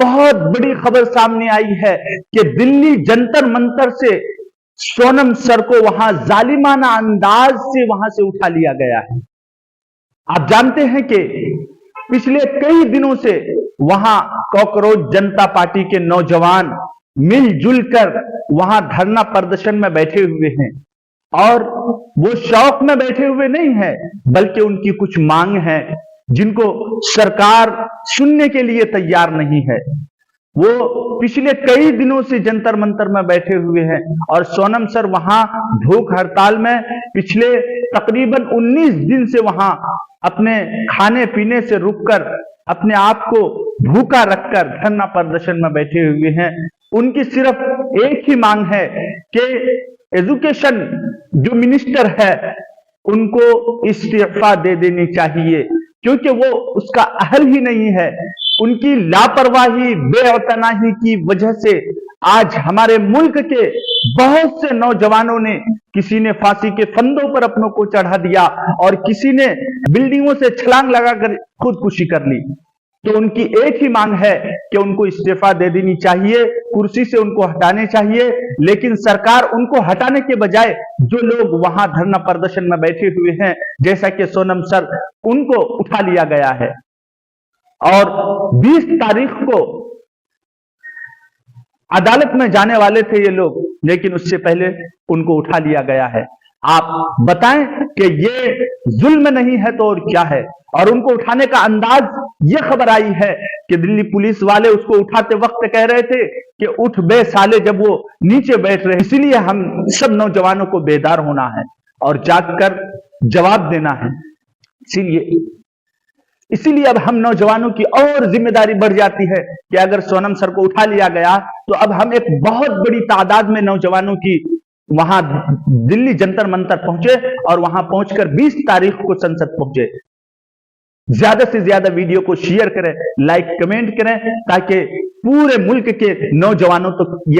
बहुत बड़ी खबर सामने आई है कि दिल्ली जंतर मंतर से सोनम सर को वहां जालिमाना अंदाज से वहां से उठा लिया गया है। आप जानते हैं कि पिछले कई दिनों से वहां कॉकरोच जनता पार्टी के नौजवान मिलजुल कर वहां धरना प्रदर्शन में बैठे हुए हैं, और वो शौक में बैठे हुए नहीं है, बल्कि उनकी कुछ मांग है जिनको सरकार सुनने के लिए तैयार नहीं है। वो पिछले कई दिनों से जंतर मंतर में बैठे हुए हैं, और सोनम सर वहां भूख हड़ताल में पिछले तकरीबन 19 दिन से वहां अपने खाने पीने से रुककर अपने आप को भूखा रखकर धरना प्रदर्शन में बैठे हुए हैं। उनकी सिर्फ एक ही मांग है कि एजुकेशन जो मिनिस्टर है उनको इस्तीफा दे देनी चाहिए, क्योंकि वो उसका अहल ही नहीं है। उनकी लापरवाही बेअतनाही की वजह से आज हमारे मुल्क के बहुत से नौजवानों ने, किसी ने फांसी के फंदों पर अपनों को चढ़ा दिया और किसी ने बिल्डिंगों से छलांग लगाकर खुदकुशी कर ली। तो उनकी एक ही मांग है कि उनको इस्तीफा दे देनी चाहिए, कुर्सी से उनको हटाने चाहिए। लेकिन सरकार उनको हटाने के बजाय जो लोग वहां धरना प्रदर्शन में बैठे हुए हैं, जैसा कि सोनम सर, उनको उठा लिया गया है। और 20 तारीख को अदालत में जाने वाले थे ये लोग, लेकिन उससे पहले उनको उठा लिया गया है। आप बताएं कि ये जुल्म नहीं है तो और क्या है। और उनको उठाने का अंदाज, ये खबर आई है कि दिल्ली पुलिस वाले उसको उठाते वक्त कह रहे थे कि उठ बे साले, जब वो नीचे बैठ रहे। इसीलिए हम सब नौजवानों को बेदार होना है और जागकर जवाब देना है। इसीलिए अब हम नौजवानों की और जिम्मेदारी बढ़ जाती है कि अगर सोनम सर को उठा लिया गया तो अब हम एक बहुत बड़ी तादाद में नौजवानों की वहां दिल्ली जंतर मंतर पहुंचे और वहां पहुंचकर 20 तारीख को संसद पहुंचे। ज्यादा से ज्यादा वीडियो को शेयर करें, लाइक कमेंट करें, ताकि पूरे मुल्क के नौजवानों तक